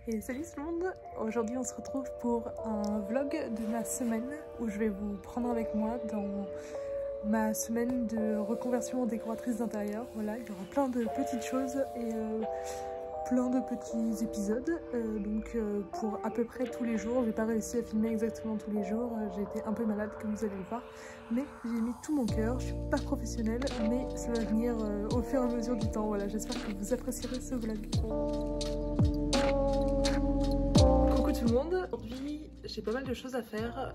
Et salut tout le monde! Aujourd'hui on se retrouve pour un vlog de ma semaine où je vais vous prendre avec moi dans ma semaine de reconversion en décoratrice d'intérieur. Voilà, il y aura plein de petites choses et plein de petits épisodes. Pour à peu près tous les jours, j'ai pas réussi à filmer exactement tous les jours, j'ai été un peu malade comme vous allez le voir. Mais j'ai mis tout mon cœur, je suis pas professionnelle mais ça va venir au fur et à mesure du temps. Voilà, j'espère que vous apprécierez ce vlog. Tout le monde, aujourd'hui j'ai pas mal de choses à faire,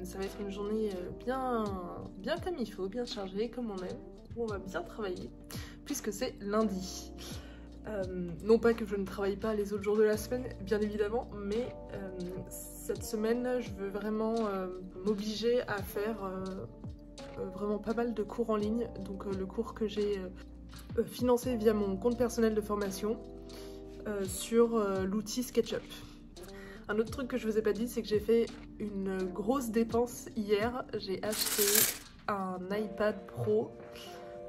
ça va être une journée bien comme il faut, bien chargée comme on aime, où on va bien travailler puisque c'est lundi. Non pas que je ne travaille pas les autres jours de la semaine bien évidemment, mais cette semaine je veux vraiment m'obliger à faire vraiment pas mal de cours en ligne, donc le cours que j'ai financé via mon compte personnel de formation sur l'outil SketchUp. Un autre truc que je vous ai pas dit, c'est que j'ai fait une grosse dépense hier. J'ai acheté un iPad Pro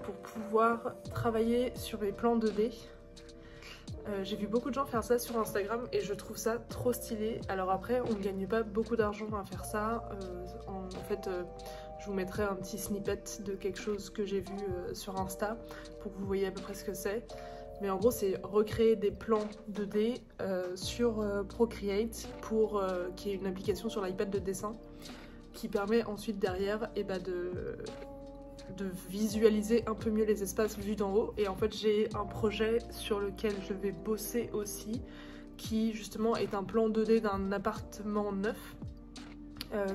pour pouvoir travailler sur mes plans 2D. J'ai vu beaucoup de gens faire ça sur Instagram et je trouve ça trop stylé. Alors après, on ne gagne pas beaucoup d'argent à faire ça. Je vous mettrai un petit snippet de quelque chose que j'ai vu sur Insta pour que vous voyez à peu près ce que c'est. Mais en gros, c'est recréer des plans 2D sur Procreate qui est une application sur l'iPad de dessin qui permet ensuite derrière de visualiser un peu mieux les espaces vus d'en haut. Et en fait, j'ai un projet sur lequel je vais bosser aussi qui justement est un plan 2D d'un appartement neuf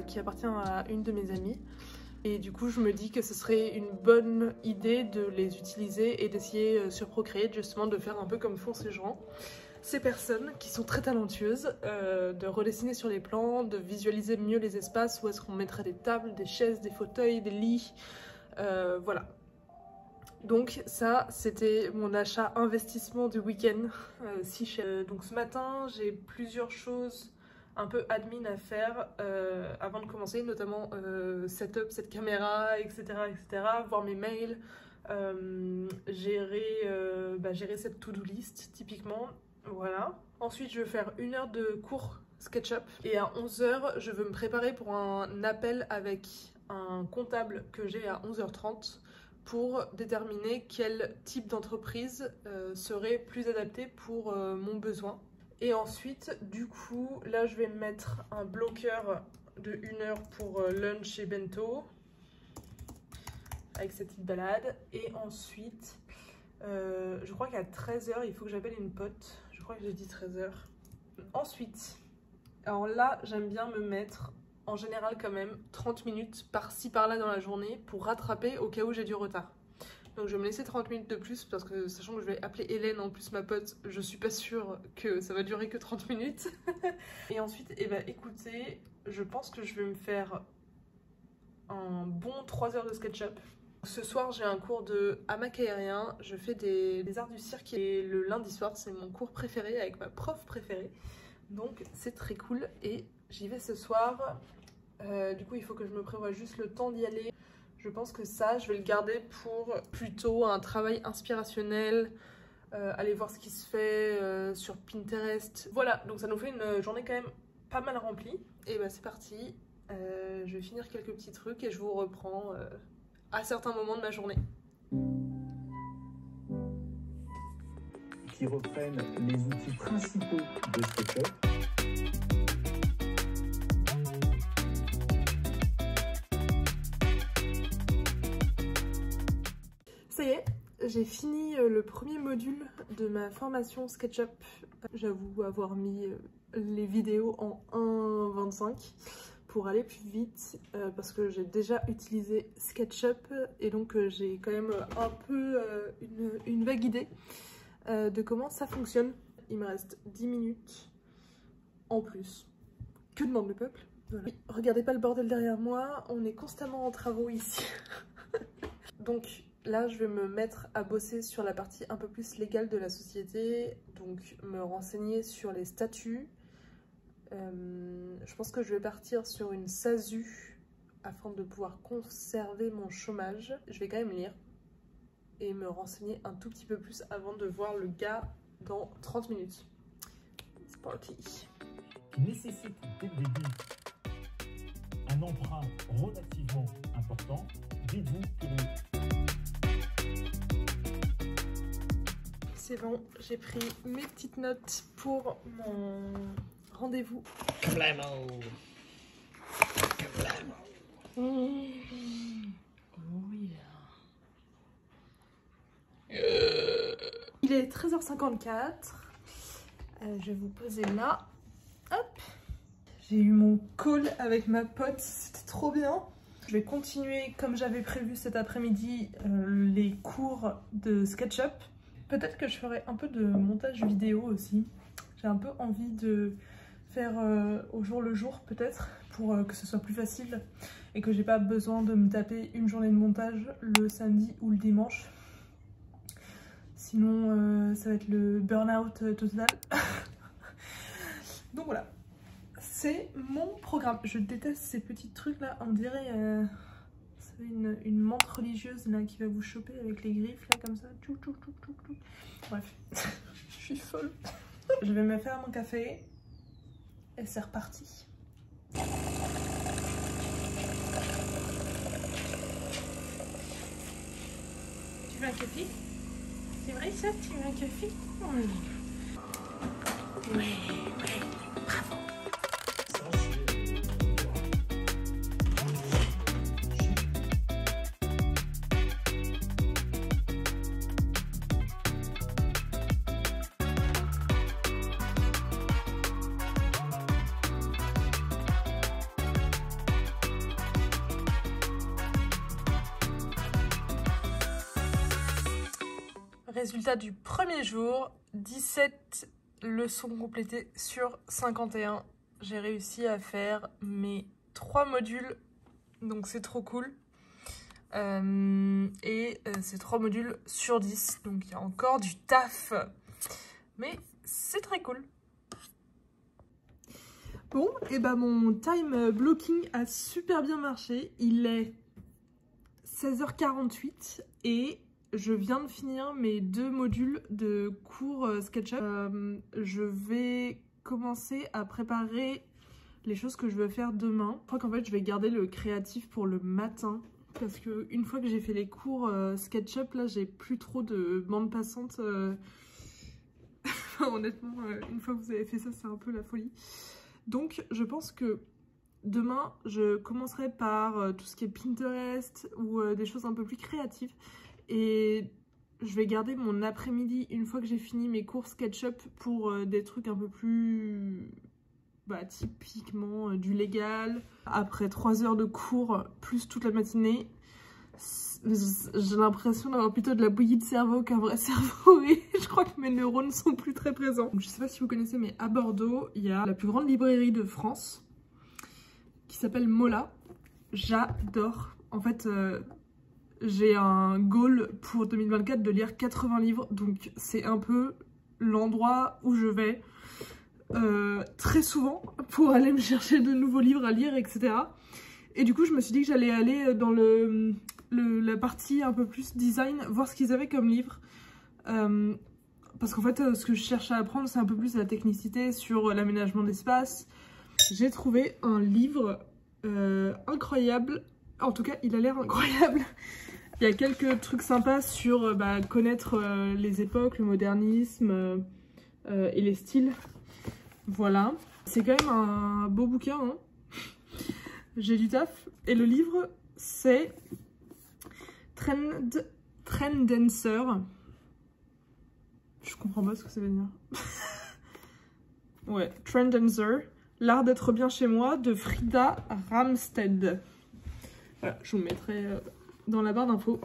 qui appartient à une de mes amies. Et du coup, je me dis que ce serait une bonne idée de les utiliser et d'essayer sur Procreate justement de faire un peu comme font ces personnes qui sont très talentueuses, de redessiner sur les plans, de visualiser mieux les espaces, où est-ce qu'on mettrait des tables, des chaises, des fauteuils, des lits, voilà. Donc ça, c'était mon achat investissement du week-end, si cher. Donc ce matin, j'ai plusieurs choses un peu admin à faire avant de commencer, notamment setup cette caméra, etc., voir mes mails, gérer cette to-do list typiquement, voilà. Ensuite je vais faire 1 heure de cours SketchUp et à 11 h je veux me préparer pour un appel avec un comptable que j'ai à 11 h 30 pour déterminer quel type d'entreprise serait plus adapté pour mon besoin. Et ensuite, du coup, là je vais mettre un bloqueur de 1 heure pour lunch et bento, avec cette petite balade. Et ensuite, je crois qu'à 13 h, il faut que j'appelle une pote. Je crois que j'ai dit 13 h. Ensuite, alors là, j'aime bien me mettre, en général quand même, 30 minutes par-ci par-là dans la journée pour rattraper au cas où j'ai du retard. Donc je vais me laisser 30 minutes de plus parce que sachant que je vais appeler Hélène en plus ma pote, je suis pas sûre que ça va durer que 30 minutes. Et ensuite, écoutez, je pense que je vais me faire un bon 3 heures de SketchUp. Ce soir j'ai un cours de hamac aérien, je fais des arts du cirque et le lundi soir c'est mon cours préféré avec ma prof préférée. Donc c'est très cool et j'y vais ce soir. Du coup il faut que je me prévoie juste le temps d'y aller. Je pense que ça, je vais le garder pour plutôt un travail inspirationnel, aller voir ce qui se fait sur Pinterest. Voilà, donc ça nous fait une journée quand même pas mal remplie. Et bah c'est parti, je vais finir quelques petits trucs et je vous reprends à certains moments de ma journée. Qui reprennent les outils principaux de SketchUp. Ça y est, j'ai fini le premier module de ma formation SketchUp. J'avoue avoir mis les vidéos en 1.25 pour aller plus vite parce que j'ai déjà utilisé SketchUp et donc j'ai quand même un peu une vague idée de comment ça fonctionne. Il me reste 10 minutes en plus. Que demande le peuple? Voilà. Oui, regardez pas le bordel derrière moi, on est constamment en travaux ici. Donc là, je vais me mettre à bosser sur la partie un peu plus légale de la société, donc me renseigner sur les statuts. Je pense que je vais partir sur une SASU afin de pouvoir conserver mon chômage. Je vais quand même lire et me renseigner un tout petit peu plus avant de voir le gars dans 30 minutes. parti. qui nécessite dès le début un emprunt relativement important, dites-vous que C'est bon, j'ai pris mes petites notes pour mon rendez-vous. Oh yeah. Il est 13h54. Je vais vous poser là. Hop. J'ai eu mon call avec ma pote, c'était trop bien. Je vais continuer comme j'avais prévu cet après-midi les cours de SketchUp. Peut-être que je ferai un peu de montage vidéo aussi. J'ai un peu envie de faire au jour le jour peut-être pour que ce soit plus facile et que j'ai pas besoin de me taper une journée de montage le samedi ou le dimanche. Sinon ça va être le burn-out total. Donc voilà, c'est mon programme. Je déteste ces petits trucs là, on dirait une menthe religieuse là qui va vous choper avec les griffes là comme ça. Tchou, tchou, tchou, tchou, tchou. Bref, je suis folle. Je vais me faire mon café et c'est reparti. Tu veux un café? C'est vrai ça? Tu veux un café? Oui. Ouais, bravo. Résultat du premier jour, 17 leçons complétées sur 51. J'ai réussi à faire mes 3 modules, donc c'est trop cool. C'est 3 modules sur 10, donc il y a encore du taf. Mais c'est très cool. Bon, et bah mon time blocking a super bien marché. Il est 16h48 et je viens de finir mes 2 modules de cours SketchUp. Je vais commencer à préparer les choses que je veux faire demain. Je crois qu'en fait je vais garder le créatif pour le matin. Parce que une fois que j'ai fait les cours SketchUp, là j'ai plus trop de bande passante. Honnêtement, une fois que vous avez fait ça, c'est un peu la folie. Donc je pense que demain je commencerai par tout ce qui est Pinterest ou des choses un peu plus créatives. Et je vais garder mon après-midi une fois que j'ai fini mes cours SketchUp pour des trucs un peu plus typiquement du légal. Après 3 heures de cours plus toute la matinée, j'ai l'impression d'avoir plutôt de la bouillie de cerveau qu'un vrai cerveau et je crois que mes neurones sont plus très présents. Donc, je sais pas si vous connaissez, mais à Bordeaux il y a la plus grande librairie de France qui s'appelle Mola. J'adore. En fait j'ai un goal pour 2024 de lire 80 livres, donc c'est un peu l'endroit où je vais très souvent pour aller me chercher de nouveaux livres à lire, etc. Et du coup, je me suis dit que j'allais aller dans la partie un peu plus design, voir ce qu'ils avaient comme livre. Parce qu'en fait, ce que je cherche à apprendre, c'est un peu plus la technicité sur l'aménagement d'espace. J'ai trouvé un livre incroyable. En tout cas, il a l'air incroyable. Il y a quelques trucs sympas sur connaître les époques, le modernisme et les styles. Voilà. C'est quand même un beau bouquin. Hein. J'ai du taf. Et le livre, c'est Trendancer. Je comprends pas ce que ça veut dire. Ouais, Trendancer. L'art d'être bien chez moi de Frida Ramstedt. Voilà, je vous mettrai dans la barre d'infos.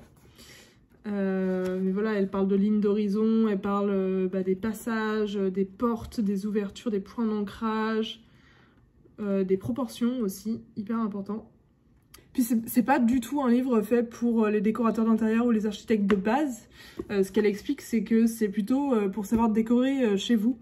Mais voilà, elle parle de lignes d'horizon, elle parle des passages, des portes, des ouvertures, des points d'ancrage, des proportions aussi, hyper important. Puis c'est pas du tout un livre fait pour les décorateurs d'intérieur ou les architectes de base. Ce qu'elle explique, c'est que c'est plutôt pour savoir décorer chez vous.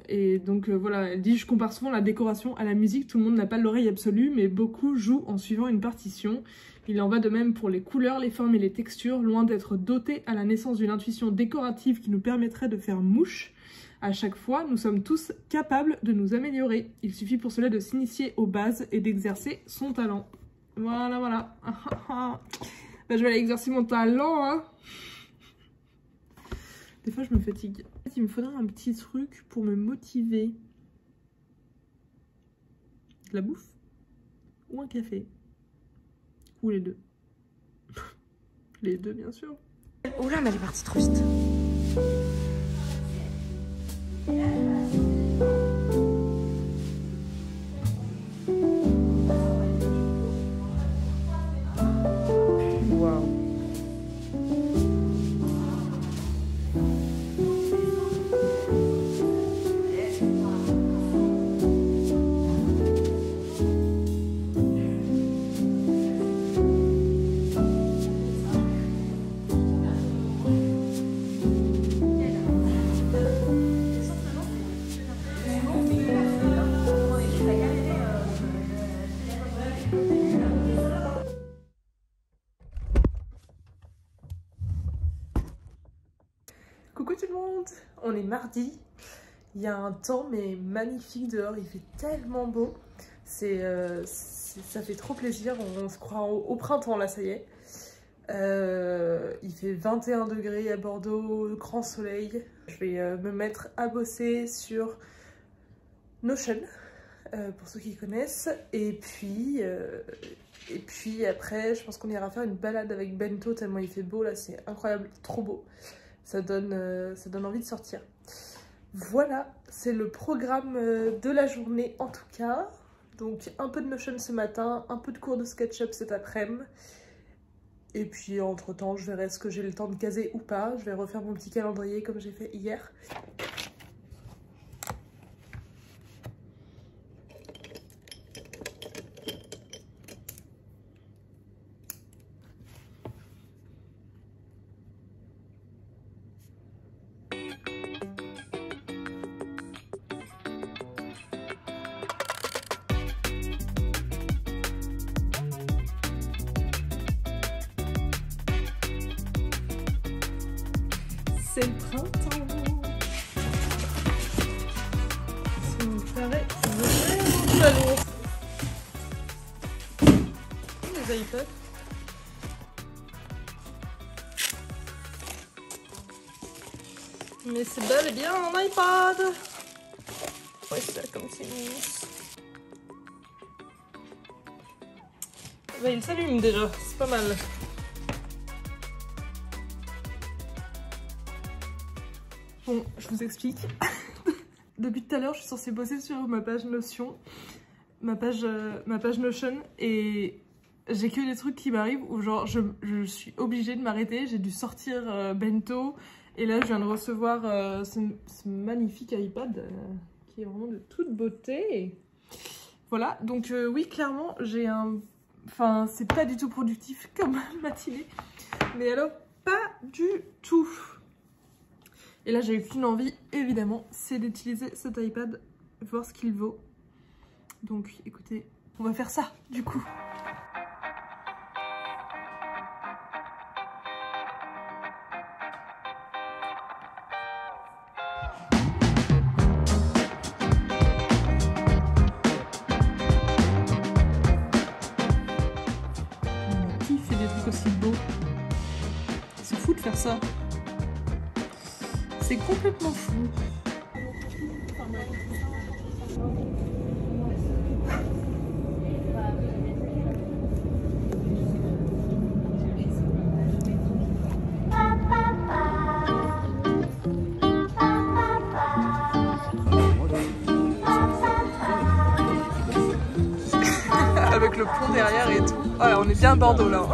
Et donc voilà, elle dit: je compare souvent la décoration à la musique, tout le monde n'a pas l'oreille absolue, mais beaucoup jouent en suivant une partition. Il en va de même pour les couleurs, les formes et les textures, loin d'être dotés à la naissance d'une intuition décorative qui nous permettrait de faire mouche. À chaque fois, nous sommes tous capables de nous améliorer. Il suffit pour cela de s'initier aux bases et d'exercer son talent. Voilà, voilà. Bah, je vais aller exercer mon talent, hein. Des fois, je me fatigue. Il me faudrait un petit truc pour me motiver. De la bouffe? Ou un café? Ou les deux? Les deux, bien sûr. Oula, mais elle est partie trop vite. Waouh. Coucou tout le monde, on est mardi, il y a un temps mais magnifique dehors, il fait tellement beau, ça fait trop plaisir, on se croit au printemps là, ça y est. Il fait 21 degrés à Bordeaux, grand soleil. Je vais me mettre à bosser sur Notion, pour ceux qui connaissent, et puis après je pense qu'on ira faire une balade avec Bento tellement il fait beau là, c'est incroyable, trop beau. Ça donne envie de sortir. Voilà, c'est le programme de la journée en tout cas. Donc un peu de Notion ce matin, un peu de cours de SketchUp cet après-midi. Et puis entre temps, je verrai ce que j'ai le temps de caser ou pas. Je vais refaire mon petit calendrier comme j'ai fait hier. C'est le printemps. Ça me paraît vraiment pas lourd. Les iPods. Mais c'est bel et bien un iPad. Ouais, c'est là comme c'est mousse. Bah, il s'allume déjà, c'est pas mal. Bon, je vous explique. Depuis tout à l'heure, je suis censée bosser sur ma page Notion, ma page Notion, et j'ai que des trucs qui m'arrivent où genre je suis obligée de m'arrêter. J'ai dû sortir Bento, et là je viens de recevoir ce magnifique iPad qui est vraiment de toute beauté. Voilà, donc oui, clairement, j'ai un... Enfin, c'est pas du tout productif comme matinée, mais alors pas du tout. Et là, j'ai eu qu'une envie, évidemment, c'est d'utiliser cet iPad, voir ce qu'il vaut. Donc, écoutez, on va faire ça, du coup. Qui fait des trucs aussi beaux? C'est fou de faire ça. C'est complètement fou. Avec le pont derrière et tout. Voilà, on est bien à Bordeaux là.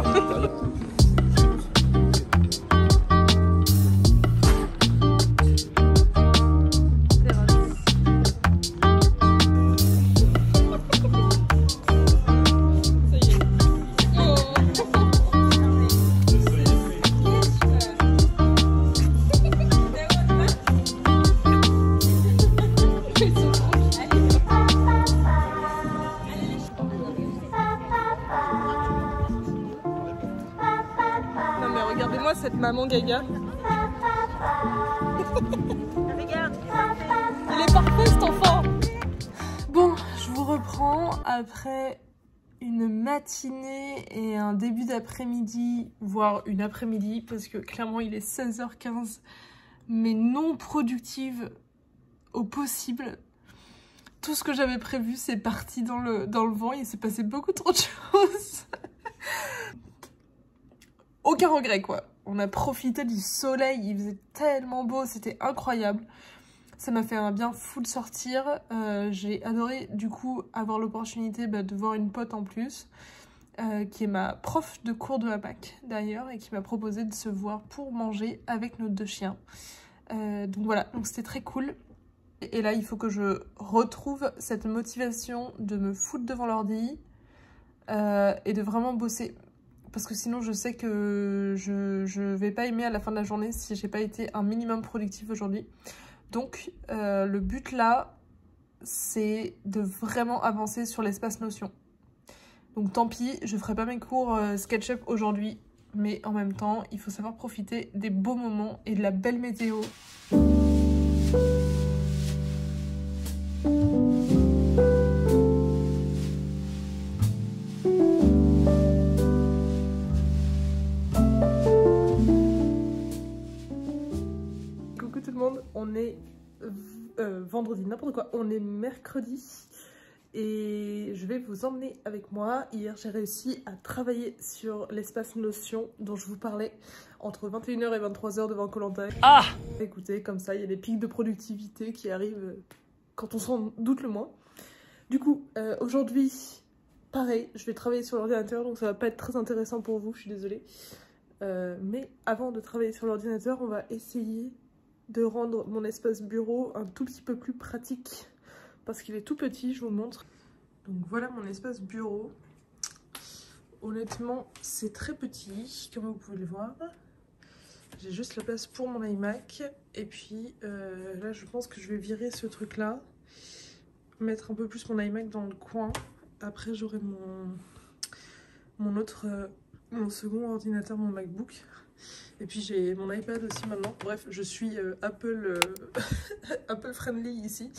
Regardez-moi cette maman gaga. Regarde. parfait cet enfant. Bon, je vous reprends après une matinée et un début d'après-midi, voire une après-midi, parce que clairement il est 16h15, mais non productive au possible. Tout ce que j'avais prévu, c'est parti dans le vent, il s'est passé beaucoup trop de choses. Aucun regret quoi. On a profité du soleil, il faisait tellement beau, c'était incroyable. Ça m'a fait un bien fou de sortir. J'ai adoré du coup avoir l'opportunité de voir une pote en plus, qui est ma prof de cours de hamac d'ailleurs, et qui m'a proposé de se voir pour manger avec nos 2 chiens. Donc voilà, donc c'était très cool. Et là, il faut que je retrouve cette motivation de me foutre devant l'ordi et de vraiment bosser. Parce que sinon, je sais que je vais pas aimer à la fin de la journée si j'ai pas été un minimum productif aujourd'hui. Donc, le but là, c'est de vraiment avancer sur l'espace Notion. Donc tant pis, je ferai pas mes cours SketchUp aujourd'hui. Mais en même temps, il faut savoir profiter des beaux moments et de la belle météo. Coucou tout le monde, on est vendredi, n'importe quoi, on est mercredi et je vais vous emmener avec moi. Hier j'ai réussi à travailler sur l'espace Notion dont je vous parlais entre 21h et 23h devant Koh Lanta. Ah, écoutez, comme ça il y a des pics de productivité qui arrivent quand on s'en doute le moins. Du coup, aujourd'hui, pareil, je vais travailler sur l'ordinateur, donc ça va pas être très intéressant pour vous, je suis désolée. Mais avant de travailler sur l'ordinateur, on va essayer de rendre mon espace bureau un tout petit peu plus pratique parce qu'il est tout petit, je vous montre. Donc voilà mon espace bureau. Honnêtement, c'est très petit, comme vous pouvez le voir. J'ai juste la place pour mon iMac. Et puis là, je pense que je vais virer ce truc-là, mettre un peu plus mon iMac dans le coin. Après, j'aurai mon second ordinateur, mon MacBook. Et puis j'ai mon iPad aussi maintenant. Bref, je suis Apple friendly ici.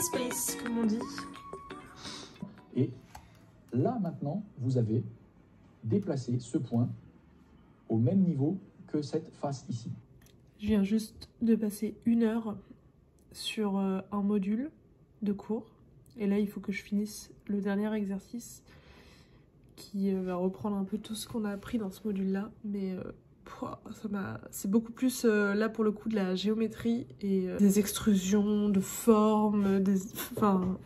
Space, comme on dit. Et là, maintenant, vous avez déplacé ce point au même niveau que cette face ici. Je viens juste de passer 1 heure sur un module de cours. Et là, il faut que je finisse le dernier exercice qui va reprendre un peu tout ce qu'on a appris dans ce module-là. Mais c'est beaucoup plus là pour le coup de la géométrie et des extrusions de formes, enfin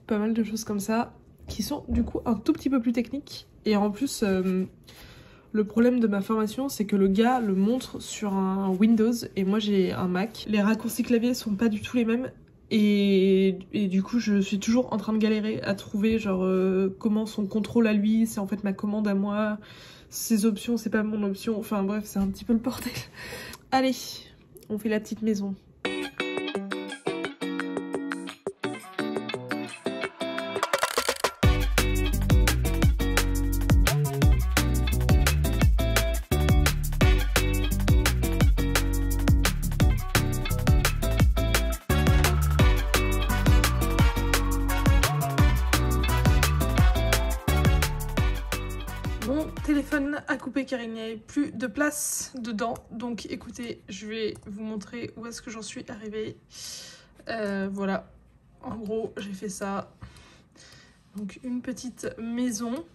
pas mal de choses comme ça qui sont du coup un tout petit peu plus techniques. Et en plus le problème de ma formation, c'est que le gars le montre sur un Windows et moi j'ai un Mac. Les raccourcis clavier sont pas du tout les mêmes et du coup je suis toujours en train de galérer à trouver genre comment son contrôle à lui, c'est en fait ma commande à moi. Ses options, c'est pas mon option. Enfin bref, c'est un petit peu le bordel. Allez, on fait la petite maison. Mon téléphone a coupé car il n'y avait plus de place dedans. Donc écoutez, je vais vous montrer où est-ce que j'en suis arrivée. Voilà, en gros j'ai fait ça. Donc une petite maison.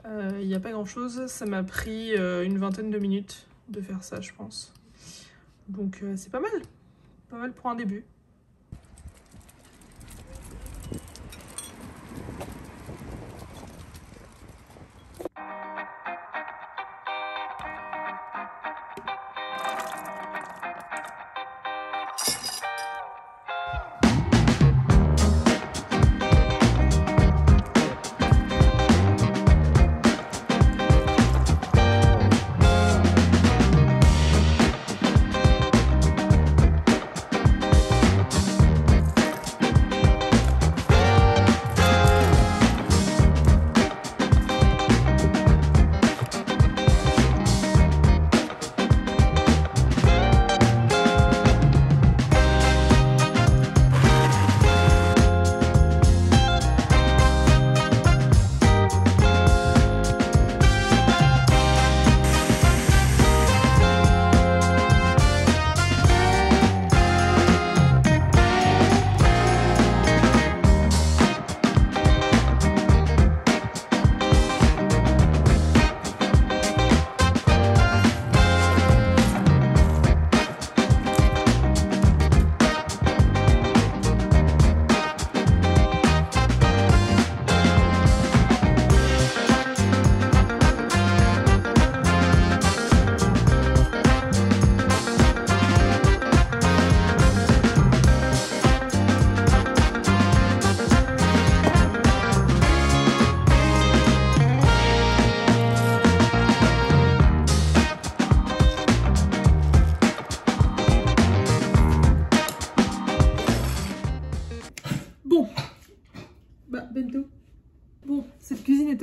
Il n'y a pas grand chose, ça m'a pris une vingtaine de minutes de faire ça je pense. Donc c'est pas mal pour un début.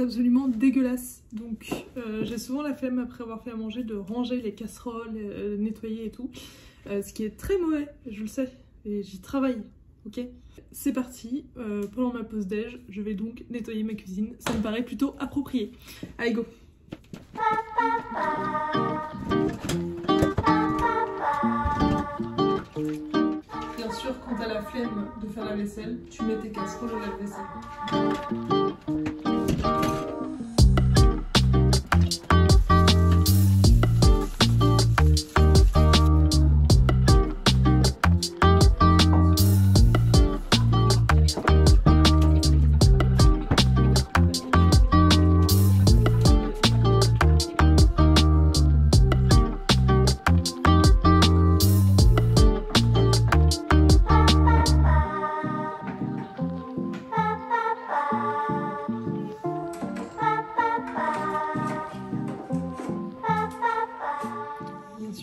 absolument dégueulasses. Donc j'ai souvent la flemme après avoir fait à manger de ranger les casseroles, nettoyer et tout. Ce qui est très mauvais, je le sais, et j'y travaille, ok? C'est parti, pendant ma pause déj, je vais donc nettoyer ma cuisine. Ça me paraît plutôt approprié. Allez, go! Bien sûr, quand t'as la flemme de faire la vaisselle, tu mets tes casseroles au lave-vaisselle.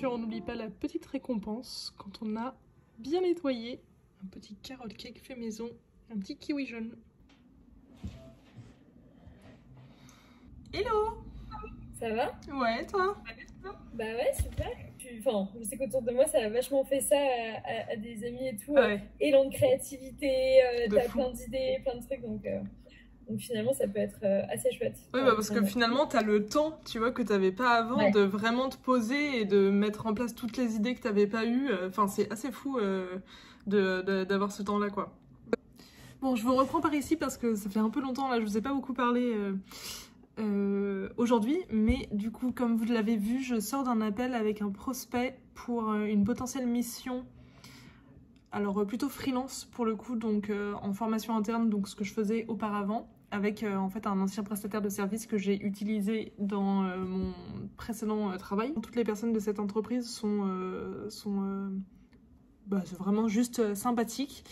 On n'oublie pas la petite récompense quand on a bien nettoyé. Un petit carrot cake fait maison, un petit kiwi jaune. Hello! Ça va? Ouais, toi? Bah ouais, super. Enfin, je sais qu'autour de moi, ça a vachement fait ça à des amis et tout. Ouais. Élan de créativité, t'as fou. plein d'idées, plein de trucs, donc finalement, ça peut être assez chouette. Ouais, bah parce que finalement, t'as le temps, tu vois, que t'avais pas avant, Ouais. de vraiment te poser et de mettre en place toutes les idées que t'avais pas eues. Enfin, c'est assez fou d'avoir ce temps-là, quoi. Bon, je vous reprends par ici parce que ça fait un peu longtemps, là, je vous ai pas beaucoup parlé aujourd'hui, mais du coup, comme vous l'avez vu, je sors d'un appel avec un prospect pour une potentielle mission. Alors plutôt freelance pour le coup, donc en formation interne, donc ce que je faisais auparavant, avec en fait un ancien prestataire de service que j'ai utilisé dans mon précédent travail. Toutes les personnes de cette entreprise sont c'est vraiment juste sympathiques.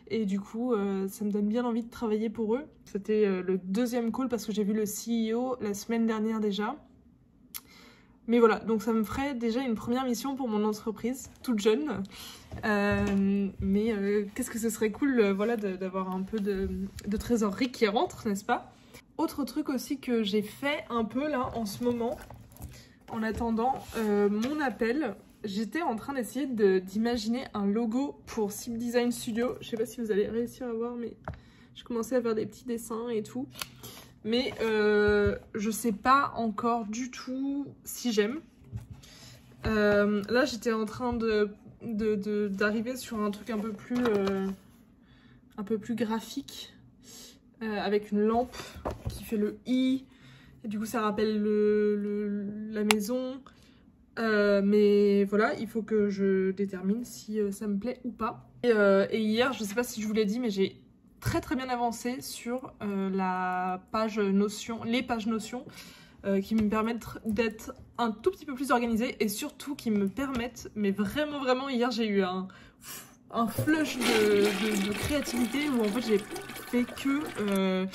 Et du coup, ça me donne bien envie de travailler pour eux. C'était le deuxième call parce que j'ai vu le CEO la semaine dernière déjà. Mais voilà, donc ça me ferait déjà une première mission pour mon entreprise, toute jeune. Qu'est-ce que ce serait cool voilà, d'avoir un peu de trésorerie qui rentre, n'est-ce pas? Autre truc aussi que j'ai fait un peu là en ce moment, en attendant mon appel, j'étais en train d'essayer d'imaginer un logo pour Sip Design Studio. Je sais pas si vous allez réussir à voir, mais je commençais à faire des petits dessins et tout. Mais je sais pas encore du tout si j'aime. Là, j'étais en train d'arriver sur un truc un peu plus graphique, avec une lampe qui fait le I. Et du coup, ça rappelle la maison. Mais voilà, il faut que je détermine si ça me plaît ou pas. Et hier, je sais pas si je vous l'ai dit, mais j'ai très bien avancé sur la page Notion, les pages Notion, qui me permettent d'être un tout petit peu plus organisée et surtout qui me permettent, mais vraiment hier j'ai eu un flush de créativité où en fait j'ai fait que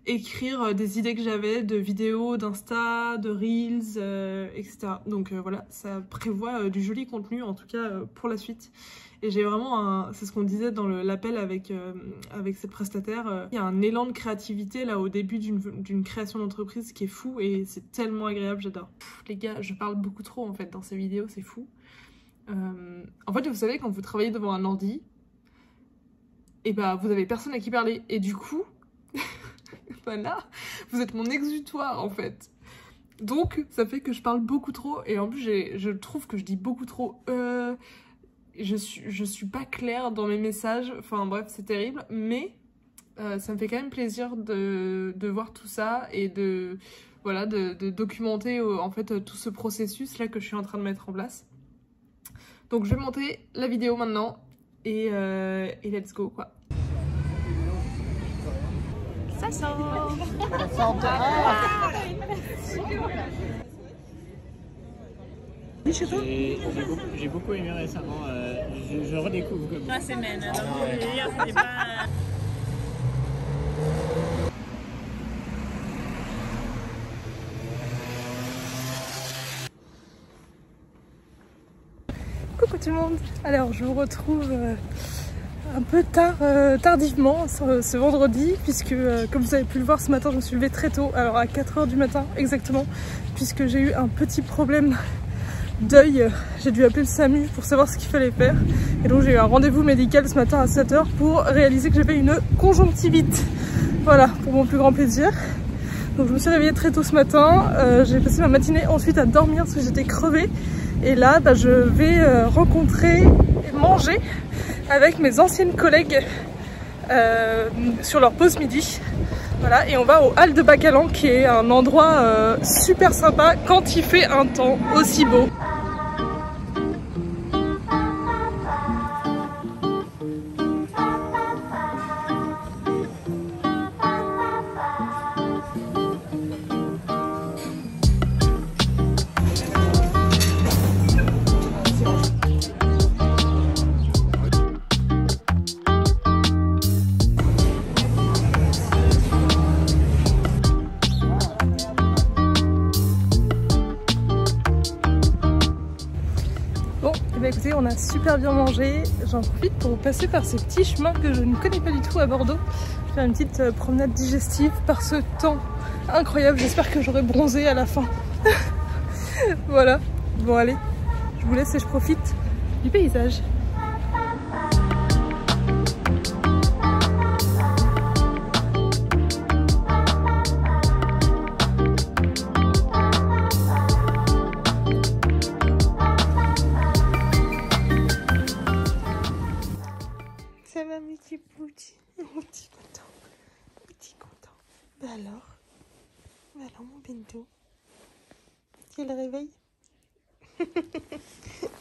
écrire des idées que j'avais de vidéos, d'insta, de reels, etc. Donc voilà, ça prévoit du joli contenu en tout cas pour la suite. Et j'ai vraiment c'est ce qu'on disait dans l'appel avec cette prestataire, il y a un élan de créativité là au début d'une création d'entreprise qui est fou et c'est tellement agréable, j'adore. Les gars, je parle beaucoup trop en fait dans ces vidéos, c'est fou. En fait, vous savez, quand vous travaillez devant un ordi, et bah vous avez personne à qui parler. Et du coup, voilà, vous êtes mon exutoire en fait. Donc ça fait que je parle beaucoup trop et en plus je trouve que je dis beaucoup trop je suis pas claire dans mes messages, enfin bref c'est terrible, mais ça me fait quand même plaisir de voir tout ça et de documenter en fait tout ce processus là que je suis en train de mettre en place. Donc je vais monter la vidéo maintenant et let's go quoi. Ça sort. Ça sort J'ai beaucoup aimé récemment, je redécouvre comme ça. C'est men, donc hier c'était pas... Coucou tout le monde. Alors je vous retrouve un peu tardivement ce vendredi, puisque comme vous avez pu le voir ce matin, je me suis levée très tôt, alors à 4 h du matin exactement, puisque j'ai eu un petit problème d'œil. J'ai dû appeler le SAMU pour savoir ce qu'il fallait faire, et donc j'ai eu un rendez-vous médical ce matin à 7 h pour réaliser que j'avais une conjonctivite. Voilà, pour mon plus grand plaisir. Donc je me suis réveillée très tôt ce matin, j'ai passé ma matinée ensuite à dormir parce que j'étais crevée. Et là, je vais rencontrer et manger avec mes anciennes collègues sur leur pause midi. Voilà, et on va au Halles de Bacalan, qui est un endroit super sympa quand il fait un temps aussi beau. Écoutez, on a super bien mangé. J'en profite pour passer par ces petits chemins que je ne connais pas du tout à Bordeaux. Je vais faire une petite promenade digestive par ce temps incroyable. J'espère que j'aurai bronzé à la fin. Voilà. Bon allez, je vous laisse et je profite du paysage. Ça va mes petits poutis, mon petit content, petit content. Bah alors mon bento, c'est le réveil.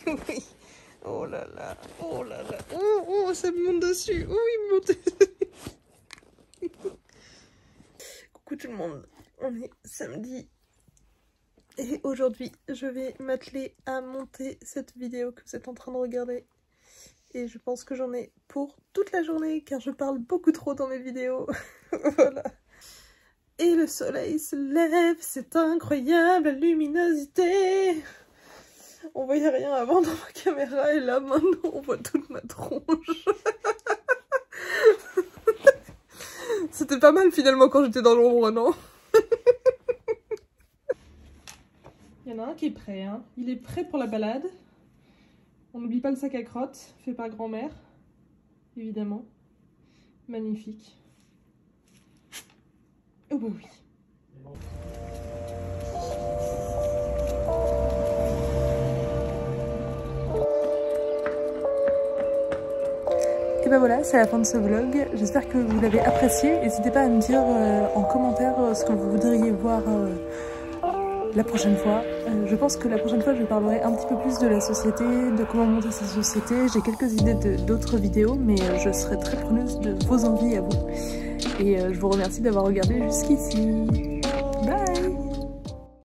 Oui, oh là là, oh là là, oh ça me monte dessus, oh il me monte dessus. Coucou tout le monde, on est samedi et aujourd'hui je vais m'atteler à monter cette vidéo que vous êtes en train de regarder. Et je pense que j'en ai pour toute la journée car je parle beaucoup trop dans mes vidéos. Voilà. Et le soleil se lève, c'est incroyable, la luminosité. On voyait rien avant dans ma caméra et là maintenant on voit toute ma tronche. C'était pas mal finalement quand j'étais dans l'ombre, non? Il y en a un qui est prêt, hein. Il est prêt pour la balade. On n'oublie pas le sac à crottes, fait par grand-mère, évidemment. Magnifique. Oh bah oui. Et bah voilà, c'est la fin de ce vlog. J'espère que vous l'avez apprécié. N'hésitez pas à me dire en commentaire ce que vous voudriez voir la prochaine fois. Je pense que la prochaine fois je parlerai un petit peu plus de la société, de comment monter sa société. J'ai quelques idées d'autres vidéos, mais je serai très preneuse de vos envies à vous. Et je vous remercie d'avoir regardé jusqu'ici.